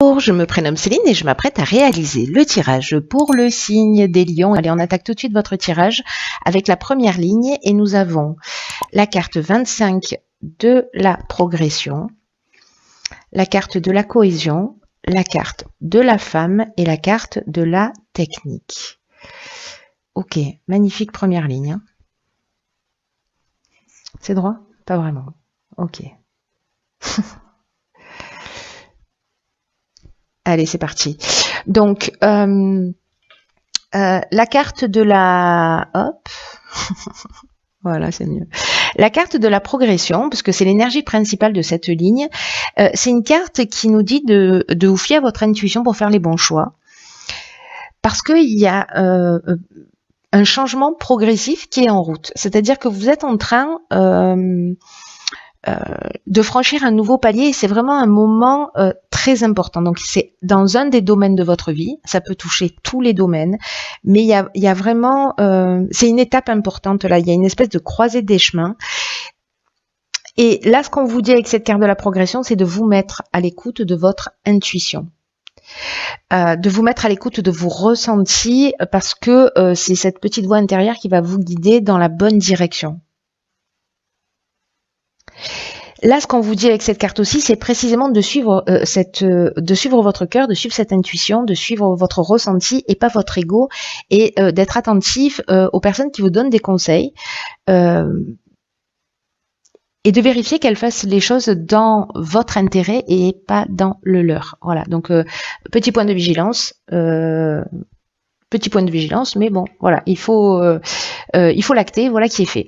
Bonjour, je me prénomme Céline et je m'apprête à réaliser le tirage pour le signe des lions. Allez, on attaque tout de suite votre tirage avec la première ligne et nous avons la carte 25 de la progression, la carte de la cohésion, la carte de la femme et la carte de la technique. Ok, magnifique première ligne. Hein. C'est droit? Pas vraiment. Ok. Allez, c'est parti. Donc, la carte de la... Hop. Voilà, c'est mieux. La carte de la progression, parce que c'est l'énergie principale de cette ligne, c'est une carte qui nous dit de vous fier à votre intuition pour faire les bons choix. Parce qu'il y a un changement progressif qui est en route. C'est-à-dire que vous êtes en train... de franchir un nouveau palier et c'est vraiment un moment très important. Donc c'est dans un des domaines de votre vie, ça peut toucher tous les domaines, mais il y a vraiment, c'est une étape importante là, il y a une espèce de croisée des chemins. Et là, ce qu'on vous dit avec cette carte de la progression, c'est de vous mettre à l'écoute de votre intuition. De vous mettre à l'écoute de vos ressentis parce que c'est cette petite voix intérieure qui va vous guider dans la bonne direction. Là, ce qu'on vous dit avec cette carte aussi, c'est précisément de suivre de suivre votre cœur, de suivre cette intuition, de suivre votre ressenti et pas votre ego, et d'être attentif aux personnes qui vous donnent des conseils et de vérifier qu'elles fassent les choses dans votre intérêt et pas dans le leur. Voilà. Donc petit point de vigilance. Petit point de vigilance, mais bon, voilà, il faut l'acter. Voilà qui est fait.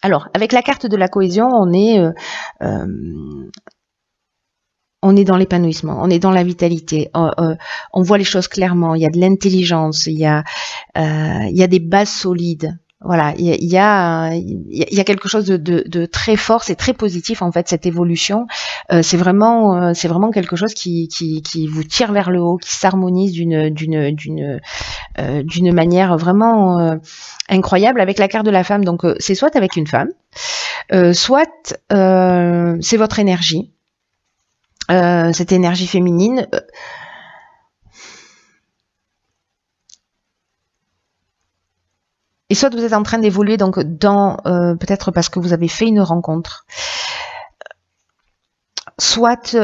Alors, avec la carte de la cohésion, on est dans l'épanouissement, on est dans la vitalité, on voit les choses clairement, il y a de l'intelligence, il y a des bases solides. Voilà, il y a quelque chose de très fort, c'est très positif en fait cette évolution. C'est vraiment quelque chose qui vous tire vers le haut, qui s'harmonise d'une manière vraiment incroyable avec la carte de la femme. Donc c'est soit avec une femme, soit c'est votre énergie, cette énergie féminine. Et soit vous êtes en train d'évoluer donc dans peut-être parce que vous avez fait une rencontre, soit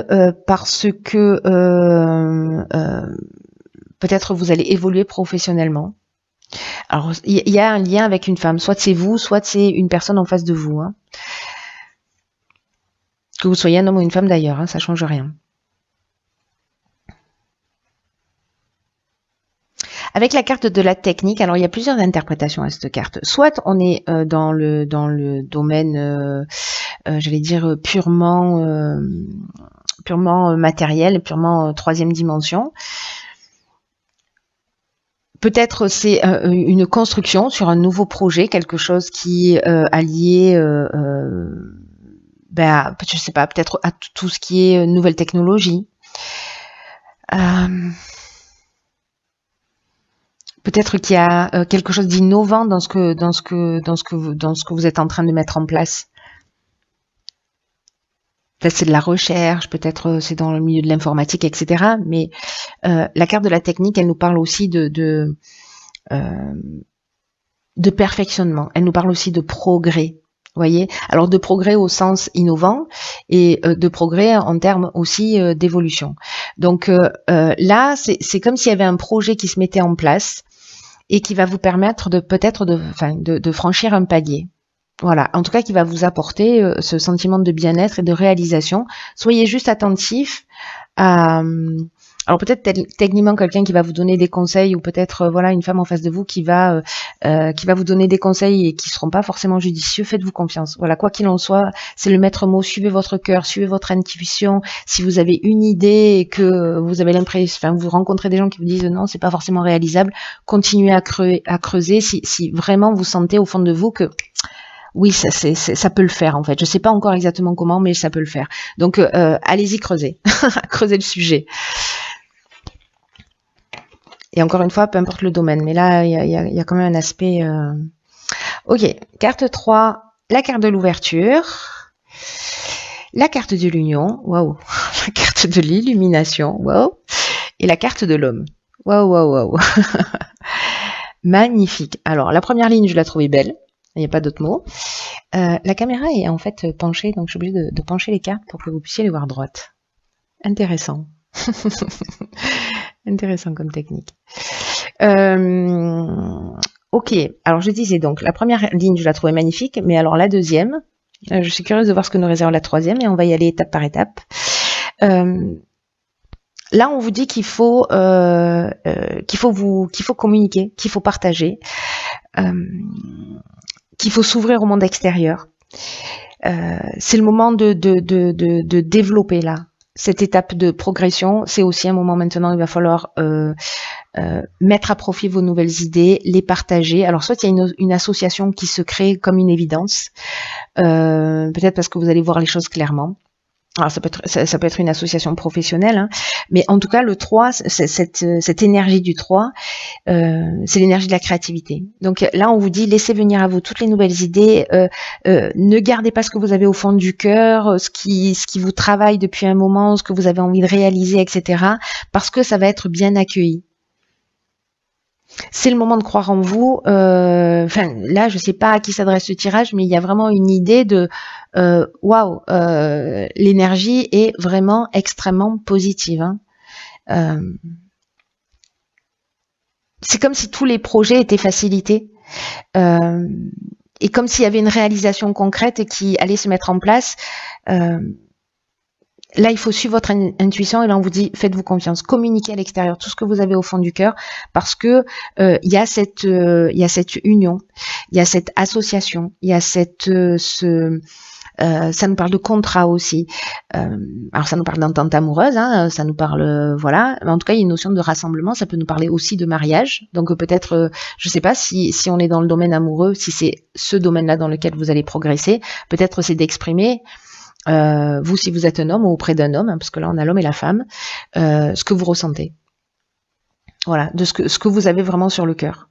parce que peut-être vous allez évoluer professionnellement. Alors il y a un lien avec une femme, soit c'est vous, soit c'est une personne en face de vous. Hein. Que vous soyez un homme ou une femme d'ailleurs, hein, ça change rien. Avec la carte de la technique, alors il y a plusieurs interprétations à cette carte. Soit on est dans le domaine, j'allais dire purement matériel, purement troisième dimension. Peut-être c'est une construction sur un nouveau projet, quelque chose qui est allié, je sais pas, peut-être à tout ce qui est nouvelle technologie. Peut-être qu'il y a quelque chose d'innovant dans ce que vous êtes en train de mettre en place. Peut-être c'est de la recherche, peut-être c'est dans le milieu de l'informatique, etc. Mais la carte de la technique, elle nous parle aussi de perfectionnement. Elle nous parle aussi de progrès. Voyez, alors de progrès au sens innovant et de progrès en termes aussi d'évolution. Donc là, c'est comme s'il y avait un projet qui se mettait en place et qui va vous permettre de franchir un palier. Voilà, en tout cas qui va vous apporter ce sentiment de bien-être et de réalisation. Soyez juste attentif à... Alors peut-être techniquement quelqu'un qui va vous donner des conseils ou peut-être voilà une femme en face de vous qui va vous donner des conseils et qui seront pas forcément judicieux. Faites-vous confiance. Voilà, quoi qu'il en soit, c'est le maître mot. Suivez votre cœur, suivez votre intuition. Si vous avez une idée et que vous avez l'impression, vous rencontrez des gens qui vous disent non, c'est pas forcément réalisable, continuez à creuser. Si vraiment vous sentez au fond de vous que oui, ça peut le faire en fait. Je sais pas encore exactement comment, mais ça peut le faire. Donc allez-y creuser, creuser le sujet. Et encore une fois, peu importe le domaine. Mais là, il y a quand même un aspect... Ok, carte 3, la carte de l'ouverture. La carte de l'union. Waouh, la carte de l'illumination, wow, et la carte de l'homme. Waouh, waouh, waouh. Magnifique. Alors, la première ligne, je la trouvais belle. Il n'y a pas d'autre mot. La caméra est en fait penchée, donc je suis obligée de pencher les cartes pour que vous puissiez les voir droites. Intéressant. Intéressant comme technique. Ok, alors je disais donc, la première ligne, je la trouvais magnifique, mais alors la deuxième, je suis curieuse de voir ce que nous réserve la troisième, et on va y aller étape par étape. Là, on vous dit qu'il faut communiquer, qu'il faut partager, qu'il faut s'ouvrir au monde extérieur. C'est le moment de développer là. Cette étape de progression, c'est aussi un moment maintenant où il va falloir mettre à profit vos nouvelles idées, les partager. Alors soit il y a une association qui se crée comme une évidence, peut-être parce que vous allez voir les choses clairement. Alors ça peut être une association professionnelle, hein, mais en tout cas le 3, cette énergie du 3, c'est l'énergie de la créativité. Donc là on vous dit laissez venir à vous toutes les nouvelles idées, ne gardez pas ce que vous avez au fond du cœur, ce qui vous travaille depuis un moment, ce que vous avez envie de réaliser, etc. Parce que ça va être bien accueilli. C'est le moment de croire en vous. Enfin, là, je sais pas à qui s'adresse ce tirage, mais il y a vraiment une idée de waouh, l'énergie est vraiment extrêmement positive. Hein. C'est comme si tous les projets étaient facilités. Et comme s'il y avait une réalisation concrète qui allait se mettre en place. Là, il faut suivre votre intuition et là, on vous dit, faites-vous confiance, communiquez à l'extérieur tout ce que vous avez au fond du cœur parce que il y a cette union, il y a cette association, il y a ça nous parle de contrat aussi. Alors, ça nous parle d'entente amoureuse, hein, ça nous parle, voilà. Mais en tout cas, il y a une notion de rassemblement. Ça peut nous parler aussi de mariage. Donc, peut-être, je sais pas si on est dans le domaine amoureux, si c'est ce domaine-là dans lequel vous allez progresser. Peut-être c'est d'exprimer. Vous, si vous êtes un homme ou auprès d'un homme, hein, parce que là on a l'homme et la femme, ce que vous ressentez. Voilà, de ce que vous avez vraiment sur le cœur.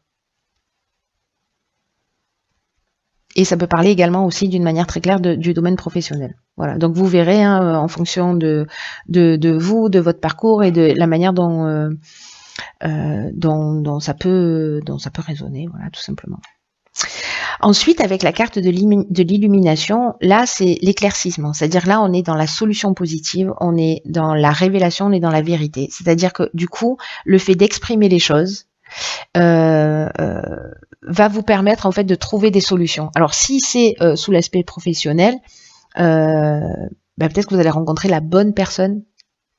Et ça peut parler également aussi d'une manière très claire du domaine professionnel. Voilà, donc vous verrez hein, en fonction de vous, de votre parcours et de la manière dont ça peut résonner, voilà, tout simplement. Ensuite, avec la carte de l'illumination, là, c'est l'éclaircissement. C'est-à-dire là, on est dans la solution positive, on est dans la révélation, on est dans la vérité. C'est-à-dire que du coup, le fait d'exprimer les choses va vous permettre en fait de trouver des solutions. Alors, si c'est sous l'aspect professionnel, peut-être que vous allez rencontrer la bonne personne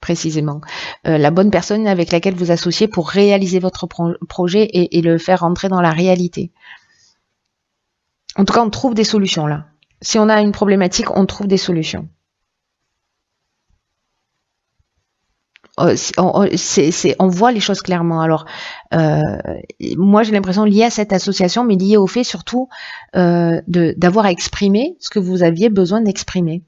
précisément, la bonne personne avec laquelle vous associez pour réaliser votre projet et le faire rentrer dans la réalité. En tout cas, on trouve des solutions là. Si on a une problématique, on trouve des solutions. On voit les choses clairement. Alors, moi, j'ai l'impression liée à cette association, mais liée au fait surtout d'avoir à exprimer ce que vous aviez besoin d'exprimer.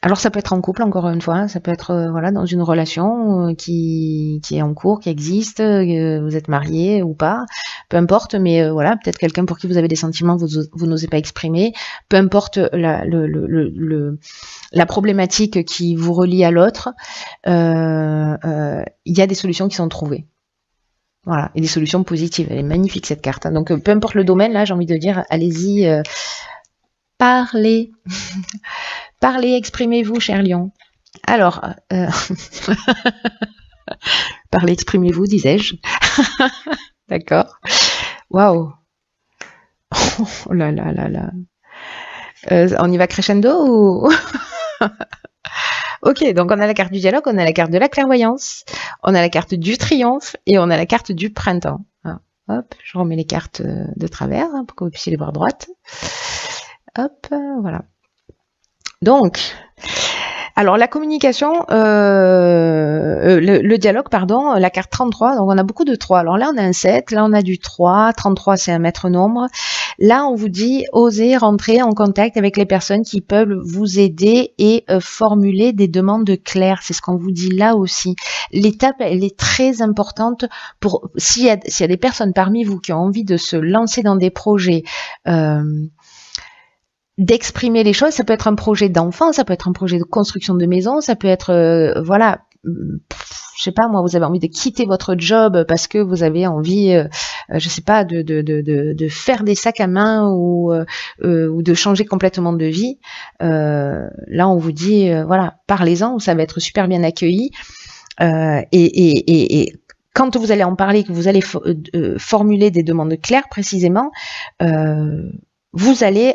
Alors ça peut être en couple, encore une fois, hein, ça peut être voilà dans une relation qui est en cours, qui existe, vous êtes marié ou pas, peu importe, mais voilà, peut-être quelqu'un pour qui vous avez des sentiments, vous n'osez pas exprimer, peu importe la problématique qui vous relie à l'autre, il y a des solutions qui sont trouvées. Voilà, et des solutions positives. Elle est magnifique cette carte. Hein. Donc peu importe le domaine, là j'ai envie de dire, allez-y, parlez. Parlez, exprimez-vous, cher lion. Alors, parlez, exprimez-vous, disais-je. D'accord. Waouh. Oh là là là là. On y va crescendo ou... Ok, donc on a la carte du dialogue, on a la carte de la clairvoyance, on a la carte du triomphe et on a la carte du printemps. Ah, hop, je remets les cartes de travers hein, pour que vous puissiez les voir droites. Hop, voilà. Donc, alors la communication, le dialogue, pardon, la carte 33, donc on a beaucoup de 3. Alors là, on a un 7, là on a du 3, 33 c'est un maître nombre. Là, on vous dit, osez rentrer en contact avec les personnes qui peuvent vous aider et formuler des demandes claires. C'est ce qu'on vous dit là aussi. L'étape, elle est très importante pour, s'il y a des personnes parmi vous qui ont envie de se lancer dans des projets, d'exprimer les choses. Ça peut être un projet d'enfant, ça peut être un projet de construction de maison, ça peut être, voilà, je sais pas moi, vous avez envie de quitter votre job parce que vous avez envie, je sais pas, de faire des sacs à main ou de changer complètement de vie. Là, on vous dit, voilà, parlez-en, ça va être super bien accueilli. Et quand vous allez en parler, que vous allez formuler des demandes claires précisément, vous allez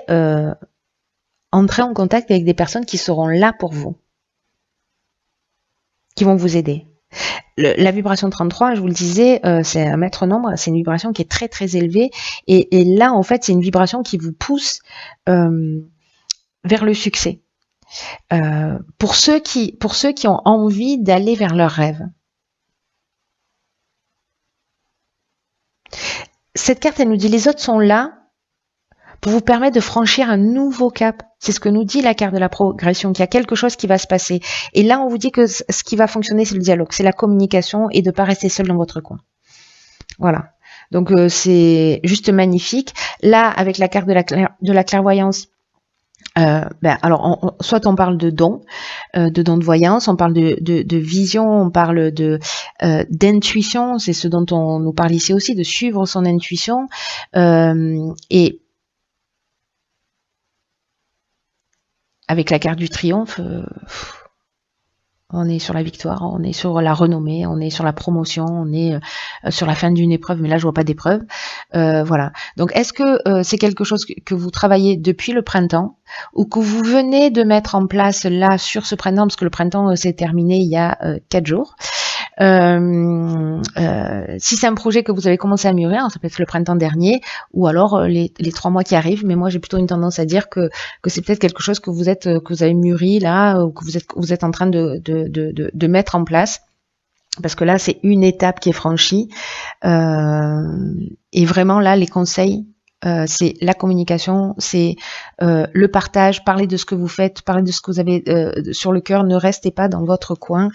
entrer en contact avec des personnes qui seront là pour vous, qui vont vous aider. La vibration 33, je vous le disais, c'est un maître nombre, c'est une vibration qui est très très élevée, et là en fait c'est une vibration qui vous pousse vers le succès. Pour ceux qui ont envie d'aller vers leurs rêves. Cette carte, elle nous dit les autres sont là pour vous permettre de franchir un nouveau cap. C'est ce que nous dit la carte de la progression, qu'il y a quelque chose qui va se passer. Et là, on vous dit que ce qui va fonctionner, c'est le dialogue, c'est la communication et de ne pas rester seul dans votre coin. Voilà. Donc, c'est juste magnifique. Là, avec la carte de la clairvoyance, alors, soit on parle de dons de voyance, on parle de vision, on parle d'intuition, c'est ce dont on nous parle ici aussi, de suivre son intuition, et avec la carte du triomphe, on est sur la victoire, on est sur la renommée, on est sur la promotion, on est sur la fin d'une épreuve, mais là je vois pas d'épreuve. Voilà. Donc est-ce que c'est quelque chose que vous travaillez depuis le printemps ou que vous venez de mettre en place là sur ce printemps, parce que le printemps s'est terminé il y a 4 jours. Si c'est un projet que vous avez commencé à mûrir, ça peut être le printemps dernier, ou alors les 3 mois qui arrivent, mais moi j'ai plutôt une tendance à dire que c'est peut-être quelque chose que vous avez mûri là, ou que vous êtes en train de mettre en place. Parce que là, c'est une étape qui est franchie. Et vraiment, là, les conseils, c'est la communication, c'est le partage, parler de ce que vous faites, parler de ce que vous avez sur le cœur, ne restez pas dans votre coin,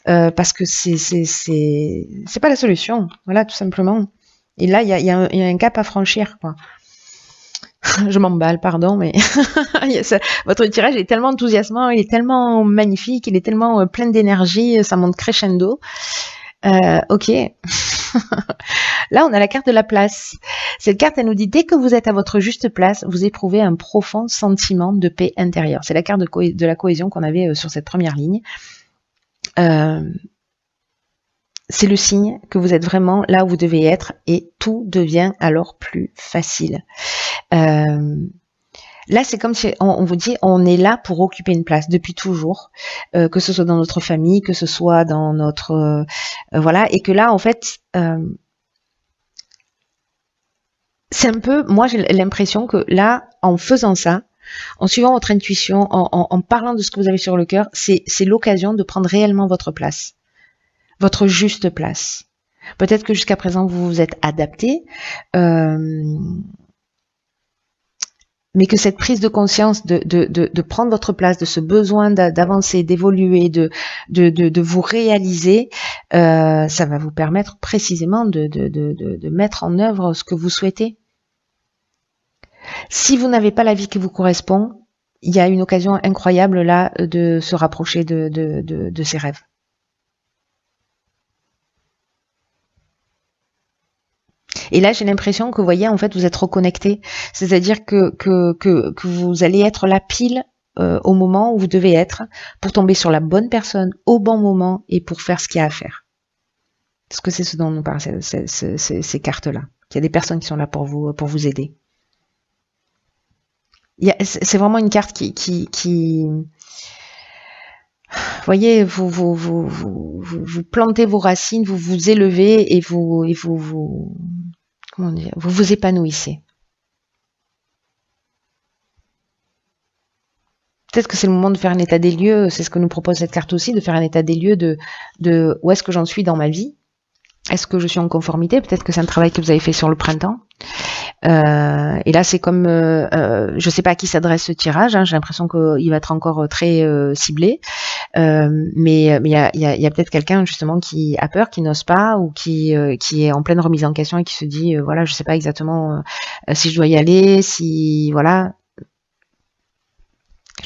parce que c'est pas la solution, voilà, tout simplement. Et là, il y a un cap à franchir, quoi. Je m'emballe, pardon, mais votre tirage est tellement enthousiasmant, il est tellement magnifique, il est tellement plein d'énergie, ça monte crescendo. Ok. Là, on a la carte de la place. Cette carte, elle nous dit, dès que vous êtes à votre juste place, vous éprouvez un profond sentiment de paix intérieure. C'est la carte de la cohésion qu'on avait sur cette première ligne. C'est le signe que vous êtes vraiment là où vous devez être et tout devient alors plus facile. Là, c'est comme si on vous dit, on est là pour occuper une place depuis toujours, que ce soit dans notre famille, que ce soit dans notre voilà, et que là, en fait, c'est un peu, moi, j'ai l'impression que là, en faisant ça, en suivant votre intuition, en parlant de ce que vous avez sur le cœur, c'est l'occasion de prendre réellement votre place, votre juste place. Peut-être que jusqu'à présent, vous vous êtes adapté. Mais que cette prise de conscience de prendre votre place, de ce besoin d'avancer, d'évoluer, de vous réaliser, ça va vous permettre précisément de mettre en œuvre ce que vous souhaitez. Si vous n'avez pas la vie qui vous correspond, il y a une occasion incroyable là de se rapprocher de ses rêves. Et là, j'ai l'impression que, vous voyez, en fait, vous êtes reconnecté. C'est-à-dire que vous allez être là pile au moment où vous devez être pour tomber sur la bonne personne au bon moment et pour faire ce qu'il y a à faire. Parce que c'est ce dont nous parlent ces cartes-là. Il y a des personnes qui sont là pour vous aider. C'est vraiment une carte qui vous voyez, vous plantez vos racines, vous vous élevez et comment dire, vous vous épanouissez. Peut-être que c'est le moment de faire un état des lieux, c'est ce que nous propose cette carte aussi, de faire un état des lieux de où est-ce que j'en suis dans ma vie. Est-ce que je suis en conformité? Peut-être que c'est un travail que vous avez fait sur le printemps. Et là, c'est comme, je sais pas à qui s'adresse ce tirage, hein, j'ai l'impression qu'il va être encore très ciblé, mais il y a peut-être quelqu'un justement qui a peur, qui n'ose pas, ou qui est en pleine remise en question et qui se dit, voilà, je sais pas exactement si je dois y aller, si voilà.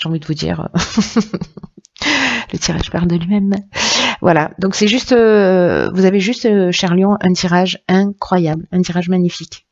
J'ai envie de vous dire, le tirage parle de lui-même. Voilà, donc c'est juste, vous avez juste, cher Lion, un tirage incroyable, un tirage magnifique.